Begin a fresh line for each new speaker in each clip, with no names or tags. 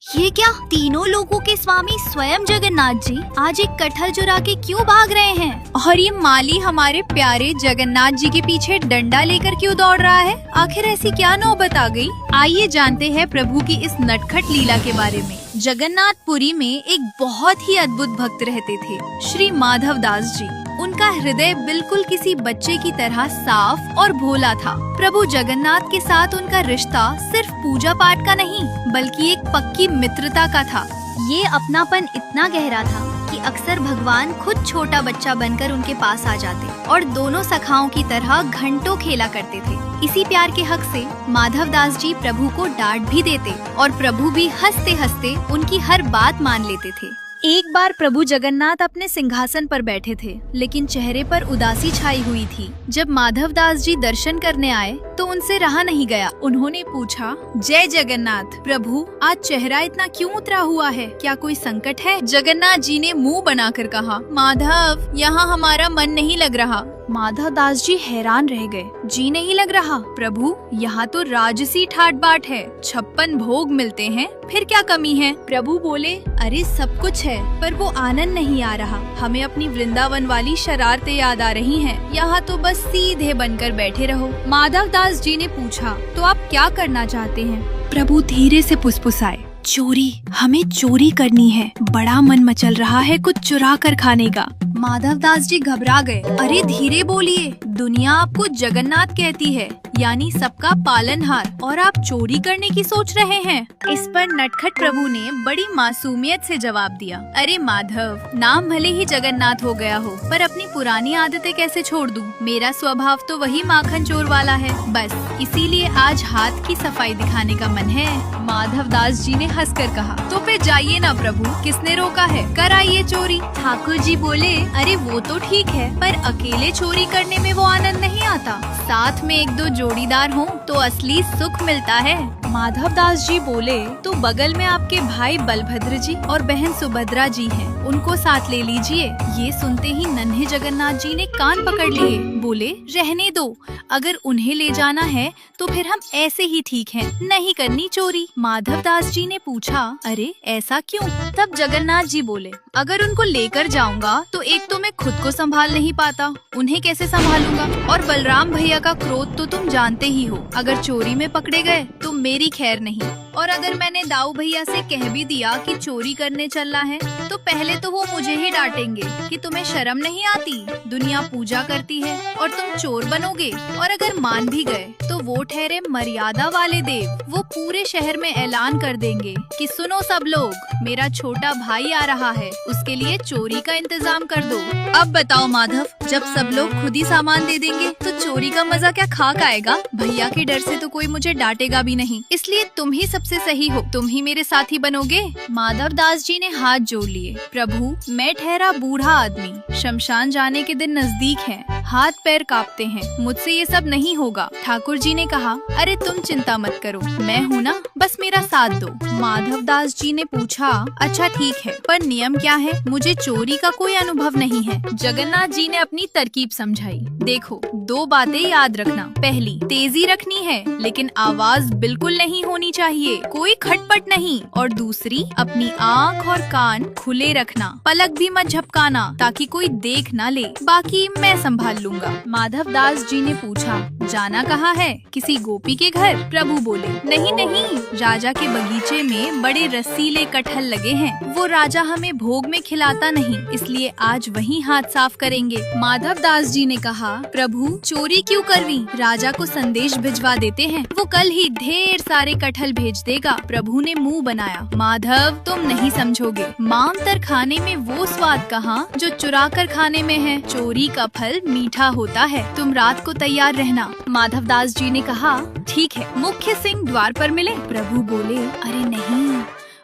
ये क्या, तीनों लोगों के स्वामी स्वयं जगन्नाथ जी आज एक कटहल चुरा के क्यों भाग रहे हैं?
और ये माली हमारे प्यारे जगन्नाथ जी के पीछे डंडा लेकर क्यों दौड़ रहा है? आखिर ऐसी क्या नौबत आ गई? आइए जानते हैं प्रभु की इस नटखट लीला के बारे में। जगन्नाथपुरी में एक बहुत ही अद्भुत भक्त रहते थे, श्री माधव दास जी। उनका हृदय बिल्कुल किसी बच्चे की तरह साफ और भोला था। प्रभु जगन्नाथ के साथ उनका रिश्ता सिर्फ पूजा पाठ का नहीं, बल्कि एक पक्की मित्रता का था।
ये अपनापन इतना गहरा था कि अक्सर भगवान खुद छोटा बच्चा बनकर उनके पास आ जाते और दोनों सखाओं की तरह घंटों खेला करते थे। इसी प्यार के हक से माधव दास जी प्रभु को डांट भी देते और प्रभु भी हंसते हंसते उनकी हर बात मान लेते थे।
एक बार प्रभु जगन्नाथ अपने सिंहासन पर बैठे थे, लेकिन चेहरे पर उदासी छाई हुई थी। जब माधव दास जी दर्शन करने आए तो उनसे रहा नहीं गया। उन्होंने पूछा, जय जगन्नाथ प्रभु, आज चेहरा इतना क्यों उतरा हुआ है? क्या कोई संकट है? जगन्नाथ जी ने मुंह बनाकर कहा, माधव, यहाँ हमारा मन नहीं लग रहा। माधव दास जी हैरान रह गए। जी नहीं लग रहा? प्रभु, यहाँ तो राजसी ठाट बाट है, 56 भोग मिलते हैं, फिर क्या कमी है? प्रभु बोले, अरे सब कुछ है, पर वो आनंद नहीं आ रहा। हमें अपनी वृंदावन वाली शरारतें याद आ रही हैं। यहाँ तो बस सीधे बनकर बैठे रहो। माधव दास जी ने पूछा, तो आप क्या करना चाहते हैं? प्रभु धीरे से फुसफुसाए, चोरी, हमें चोरी करनी है। बड़ा मन मचल रहा है कुछ चुरा कर खाने का। माधव दास जी घबरा गए। अरे धीरे बोलिए, दुनिया आपको जगन्नाथ कहती है, यानी सबका पालनहार, और आप चोरी करने की सोच रहे हैं। इस पर नटखट प्रभु ने बड़ी मासूमियत से जवाब दिया, अरे माधव, नाम भले ही जगन्नाथ हो गया हो, पर अपनी पुरानी आदतें कैसे छोड़ दूं? मेरा स्वभाव तो वही माखन चोर वाला है, बस इसीलिए आज हाथ की सफाई दिखाने का मन है। माधव दास जी ने हंसकर कहा, तो फिर जाइए ना प्रभु, किसने रोका है, कराइए चोरी। ठाकुर जी बोले, अरे वो तो ठीक है, पर अकेले चोरी करने में वो आनंद नहीं आता। साथ में एक दो जोड़ीदार हों तो असली सुख मिलता है। माधव दास जी बोले, तो बगल में आपके भाई बलभद्र जी और बहन सुभद्रा जी हैं, उनको साथ ले लीजिए। ये सुनते ही नन्हे जगन्नाथ जी ने कान पकड़ लिए। बोले, रहने दो, अगर उन्हें ले जाना है तो फिर हम ऐसे ही ठीक हैं, नहीं करनी चोरी। माधव दास जी ने पूछा, अरे ऐसा क्यों? तब जगन्नाथ जी बोले, अगर उनको लेकर जाऊंगा तो एक तो मैं खुद को संभाल नहीं पाता, उन्हें कैसे संभालूंगा? और बलराम भैया का क्रोध तो तुम जानते ही हो, अगर चोरी में पकड़े गए तो मेरी खैर नहीं। और अगर मैंने दाऊ भैया से कह भी दिया कि चोरी करने चलना है, तो पहले तो वो मुझे ही डांटेंगे कि तुम्हें शर्म नहीं आती, दुनिया पूजा करती है और तुम चोर बनोगे। और अगर मान भी गए तो वो ठहरे मर्यादा वाले देव, वो पूरे शहर में ऐलान कर देंगे कि सुनो सब लोग, मेरा छोटा भाई आ रहा है, उसके लिए चोरी का इंतजाम कर दो। अब बताओ माधव, जब सब लोग खुद ही सामान दे देंगे तो चोरी का मजा क्या खाक आएगा? भैया के डर से तो कोई मुझे डांटेगा भी नहीं, इसलिए तुम ही सबसे सही हो, तुम ही मेरे साथी बनोगे। माधव दास जी ने हाथ जोड़ लिए, प्रभु, मैं ठहरा बूढ़ा आदमी, शमशान जाने के दिन नजदीक है, हाथ पैर कांपते हैं, मुझसे ये सब नहीं होगा। ठाकुर जी ने कहा, अरे तुम चिंता मत करो, मैं हूँ ना, बस मेरा साथ दो। माधव दास जी ने पूछा, अच्छा ठीक है, पर नियम क्या है? मुझे चोरी का कोई अनुभव नहीं है। जगन्नाथ जी ने अपनी तरकीब समझाई, देखो, दो बातें याद रखना। पहली, तेजी रखनी है, लेकिन आवाज बिल्कुल नहीं होनी चाहिए, कोई खटपट नहीं। और दूसरी, अपनी आँख और कान खुले रखना, पलक भी मत झपकाना, ताकि कोई देख ना ले, बाकी मैं संभाल लूंगा। माधव दास जी ने पूछा, जाना कहाँ है? किसी गोपी के घर? प्रभु बोले, नहीं नहीं, राजा के बगीचे में बड़े रसीले कटहल लगे हैं, वो राजा हमें भोग में खिलाता नहीं, इसलिए आज वहीं हाथ साफ करेंगे। माधव दास जी ने कहा, प्रभु, चोरी क्यों करवी? राजा को संदेश भिजवा देते हैं, वो कल ही ढेर सारे कटहल भेज देगा। प्रभु ने मुंह बनाया, माधव, तुम नहीं समझोगे, मांतर खाने में वो स्वाद कहाँ जो चुरा कर खाने में है। चोरी का फल मीठा होता है, तुम रात को तैयार रहना। माधव दास जी ने कहा, ठीक है, मुख्य सिंह द्वार पर मिले। प्रभु बोले, अरे नहीं,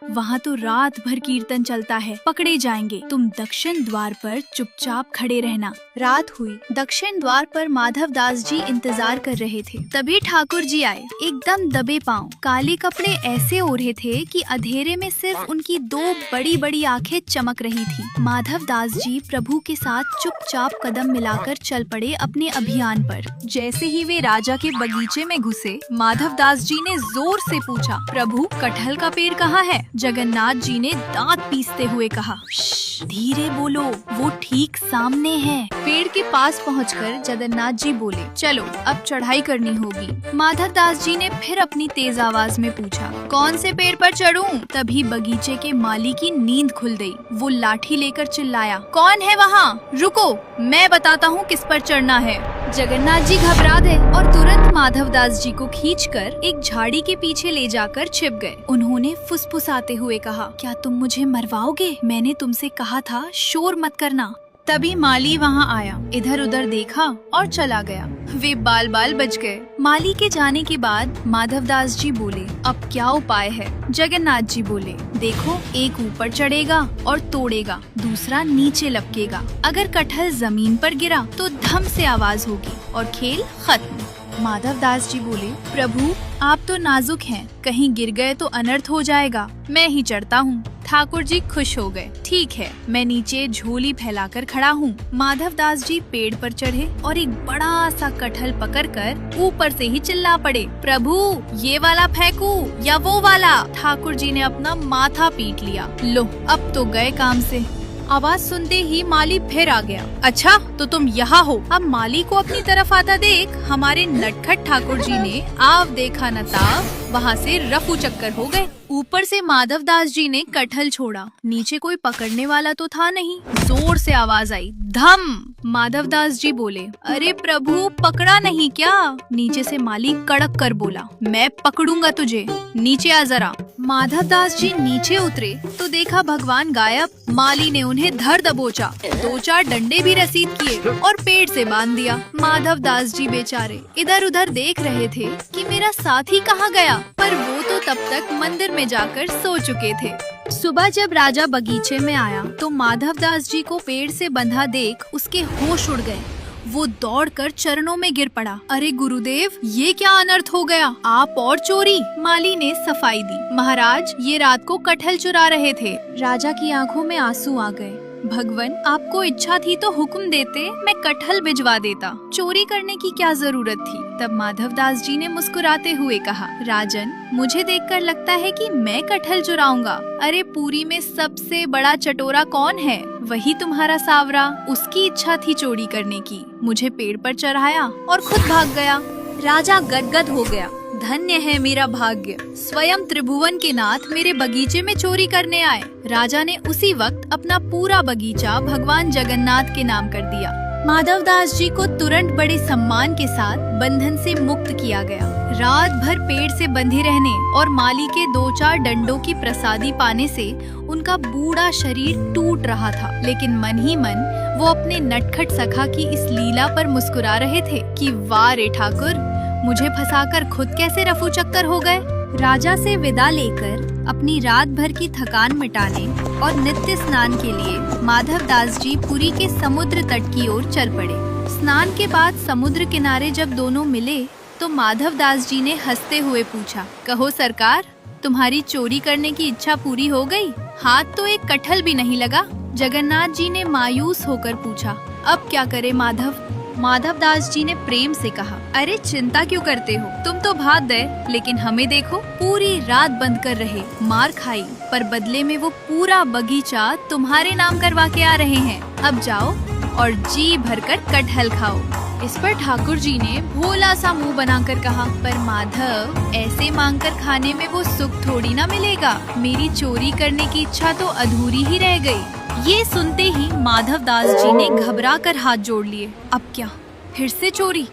वहाँ तो रात भर कीर्तन चलता है, पकड़े जाएंगे, तुम दक्षिण द्वार पर चुपचाप खड़े रहना। रात हुई, दक्षिण द्वार पर माधव दास जी इंतजार कर रहे थे। तभी ठाकुर जी आए, एकदम दबे पांव, काले कपड़े ऐसे ओढ़े थे कि अंधेरे में सिर्फ उनकी दो बड़ी बड़ी आंखें चमक रही थी। माधव दास जी प्रभु के साथ चुपचाप कदम मिलाकर चल पड़े अपने अभियान पर। जैसे ही वे राजा के बगीचे में घुसे, माधव दास जी ने जोर से पूछा, प्रभु, कटहल का पेड़ कहाँ है? जगन्नाथ जी ने दांत पीसते हुए कहा, "श्श, धीरे बोलो, वो ठीक सामने है। पेड़ के पास पहुंचकर जगन्नाथ जी बोले, चलो अब चढ़ाई करनी होगी। माधव दास जी ने फिर अपनी तेज आवाज में पूछा, कौन से पेड़ पर चढ़ूं? तभी बगीचे के माली की नींद खुल गई। वो लाठी लेकर चिल्लाया, कौन है वहाँ? रुको, मैं बताता हूँ किस पर चढ़ना है। जगन्नाथ जी घबरा गए और तुरंत माधव दास जी को खींचकर एक झाड़ी के पीछे ले जाकर छिप गए। उन्होंने फुसफुसाते हुए कहा, क्या तुम मुझे मरवाओगे? मैंने तुमसे कहा था शोर मत करना। तभी माली वहाँ आया, इधर उधर देखा और चला गया। वे बाल बाल बच गए। माली के जाने के बाद माधव दास जी बोले, अब क्या उपाय है? जगन्नाथ जी बोले, देखो, एक ऊपर चढ़ेगा और तोड़ेगा, दूसरा नीचे लपकेगा। अगर कटहल जमीन पर गिरा तो धम से आवाज होगी और खेल खत्म। माधव दास जी बोले, प्रभु आप तो नाजुक हैं, कहीं गिर गए तो अनर्थ हो जाएगा, मैं ही चढ़ता हूँ। ठाकुर जी खुश हो गए। ठीक है, मैं नीचे झोली फैलाकर खड़ा हूँ। माधव दास जी पेड़ पर चढ़े और एक बड़ा सा कटहल पकड़कर ऊपर से ही चिल्ला पड़े, प्रभु ये वाला फेंकू या वो वाला? ठाकुर जी ने अपना माथा पीट लिया। लो, अब तो गए काम से। आवाज सुनते ही माली फिर आ गया। अच्छा, तो तुम यहाँ हो? अब माली को अपनी तरफ आता देख हमारे नटखट ठाकुर जी ने आव देखा न ताव वहाँ से रफू चक्कर हो गए। ऊपर से माधव दास जी ने कटहल छोड़ा, नीचे कोई पकड़ने वाला तो था नहीं। जोर से आवाज आई, धम। माधव दास जी बोले, अरे प्रभु पकड़ा नहीं क्या? नीचे से माली कड़क कर बोला, मैं पकड़ूंगा तुझे, नीचे आ जरा। माधव दास जी नीचे उतरे तो देखा भगवान गायब। माली ने उन्हें धर दबोचा, 2-4 डंडे भी रसीद किए और पेड़ से बांध दिया। माधव दास जी बेचारे इधर उधर देख रहे थे कि मेरा साथी कहाँ गया, पर वो तो तब तक मंदिर में जाकर सो चुके थे। सुबह जब राजा बगीचे में आया तो माधव दास जी को पेड़ से बंधा देख उसके होश उड़ गए। वो दौड़कर चरणों में गिर पड़ा। अरे गुरुदेव, ये क्या अनर्थ हो गया? आप और चोरी? माली ने सफाई दी, महाराज ये रात को कटहल चुरा रहे थे। राजा की आंखों में आंसू आ गए। भगवान, आपको इच्छा थी तो हुक्म देते, मैं कटहल भिजवा देता, चोरी करने की क्या जरूरत थी? तब माधव दास जी ने मुस्कुराते हुए कहा, राजन मुझे देखकर लगता है कि मैं कटहल चुराऊंगा। अरे पुरी में सबसे बड़ा चटोरा कौन है? वही तुम्हारा सावरा। उसकी इच्छा थी चोरी करने की, मुझे पेड़ पर चढ़ाया और खुद भाग गया। राजा गदगद हो गया। धन्य है मेरा भाग्य, स्वयं त्रिभुवन के नाथ मेरे बगीचे में चोरी करने आए। राजा ने उसी वक्त अपना पूरा बगीचा भगवान जगन्नाथ के नाम कर दिया। माधव दास जी को तुरंत बड़े सम्मान के साथ बंधन से मुक्त किया गया। रात भर पेड़ से बंधे रहने और माली के 2-4 डंडों की प्रसादी पाने से उनका बूढ़ा शरीर टूट रहा था, लेकिन मन ही मन वो अपने नटखट सखा की इस लीला पर मुस्कुरा रहे थे कि वाह रे ठाकुर, मुझे फंसाकर खुद कैसे रफू चक्कर हो गए। राजा से विदा लेकर अपनी रात भर की थकान मिटाने और नित्य स्नान के लिए माधव दास जी पुरी के समुद्र तट की ओर चल पड़े। स्नान के बाद समुद्र किनारे जब दोनों मिले तो माधव दास जी ने हंसते हुए पूछा, कहो सरकार, तुम्हारी चोरी करने की इच्छा पूरी हो गई? हाथ तो एक कटहल भी नहीं लगा। जगन्नाथ जी ने मायूस होकर पूछा, अब क्या करे माधव? माधव दास जी ने प्रेम से कहा, अरे चिंता क्यों करते हो, तुम तो भाग गए, लेकिन हमें देखो, पूरी रात बंद कर रहे, मार खाई, पर बदले में वो पूरा बगीचा तुम्हारे नाम करवा के आ रहे हैं। अब जाओ और जी भरकर कटहल खाओ। इस पर ठाकुर जी ने भोला सा मुंह बनाकर कहा, पर माधव, ऐसे मांगकर खाने में वो सुख थोड़ी ना मिलेगा। मेरी चोरी करने की इच्छा तो अधूरी ही रह गई। ये सुनते ही माधव दास जी ने घबराकर हाथ जोड़ लिए। अब क्या, फिर से चोरी?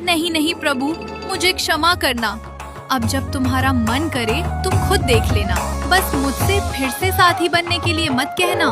नहीं नहीं प्रभु, मुझे क्षमा करना। अब जब तुम्हारा मन करे तुम खुद देख लेना, बस मुझसे फिर से साथी बनने के लिए मत कहना।